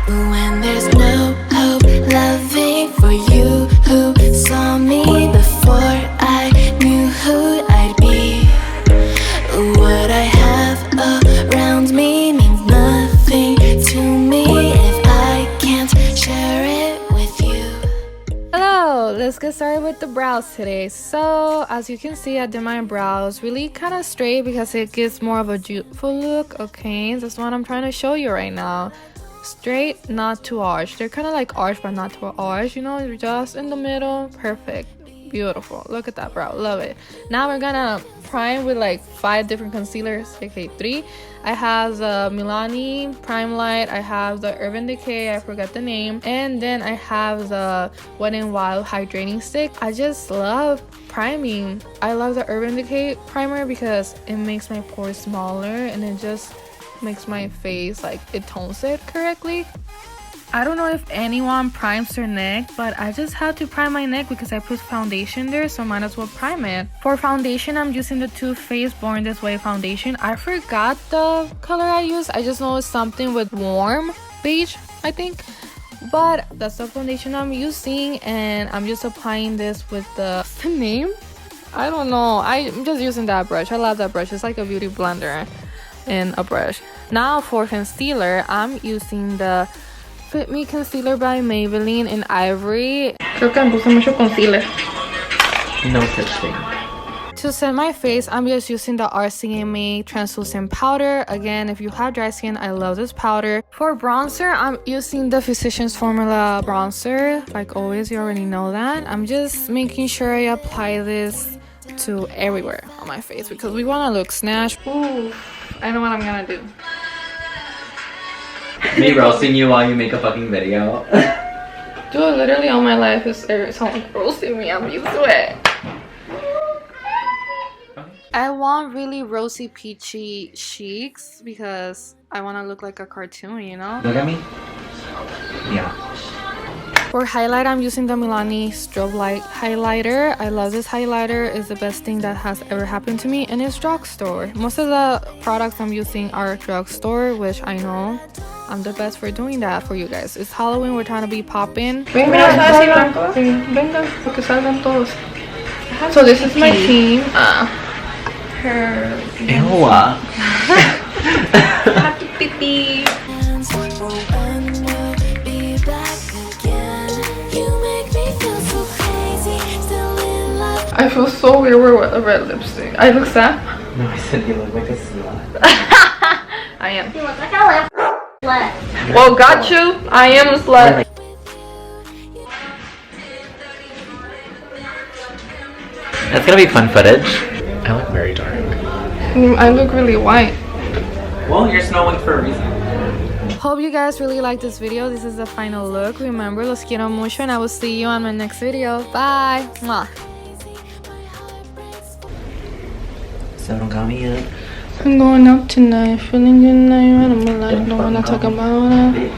When there's no hope loving for you who saw me before I knew who I'd be. What I have around me means nothing to me if I can't share it with you. Hello, let's get started with the brows today. So as you can see, I did my brows really kind of straight because it gives more of a youthful look. Okay, that's what I'm trying to show you right now. Straight, not too arched. They're kind of like arched but not too arched, you know, just in the middle. Perfect, beautiful. Look at that brow, love it. Now we're gonna prime with like 5 different concealers, aka 3. I have the Milani Prime Light, I have the Urban Decay, I forgot the name, and then I have the Wet n Wild Hydrating Stick. I just love priming. I love the Urban Decay primer because it makes my pores smaller and it just makes my face, like, it tones it correctly. I don't know if anyone primes their neck, but I just had to prime my neck because I put foundation there, so might as well prime it. For foundation, I'm using the Too Faced Born This Way foundation. I forgot the color I used. I just know it's something with warm beige, I think. But that's the foundation I'm using, and I'm just applying this with what's the name? I don't know. I'm just using that brush. I love that brush. It's like a beauty blender in a brush. Now for concealer, I'm using the Fit Me Concealer by Maybelline in Ivory. Creo que me puse mucho concealer. No such thing. To set my face, I'm just using the RCMA translucent powder. Again, if you have dry skin, I love this powder. For bronzer, I'm using the Physicians Formula bronzer. Like always, you already know that. I'm just making sure I apply this to everywhere on my face because we want to look snatched. Ooh, I know what I'm gonna do. Me roasting you while you make a fucking video. Dude, literally all my life is someone roasting me. I'm used to it. I want really rosy peachy cheeks because I want to look like a cartoon, you know? Look at me. Yeah. For highlight, I'm using the Milani Strobe-light highlighter. I love this highlighter. It's the best thing that has ever happened to me, and it's drugstore. Most of the products I'm using are drugstore, which I know I'm the best for doing that for you guys. It's Halloween, we're trying to be popping. So this is my team. Ew. Happy pee-pee. I feel so weird with a red lipstick. I look sad. No, I said you look like a slut. I am. You look like a slut. Well, got you. I am a slut. That's gonna be fun footage. I look very dark. I look really white. Well, you're Snow White for a reason. Hope you guys really like this video. This is the final look. Remember, los quiero mucho, and I will see you on my next video. Bye. Mwah. So don't call me up. I'm going out tonight, feeling good now. I'm alive, don't wanna talk about it.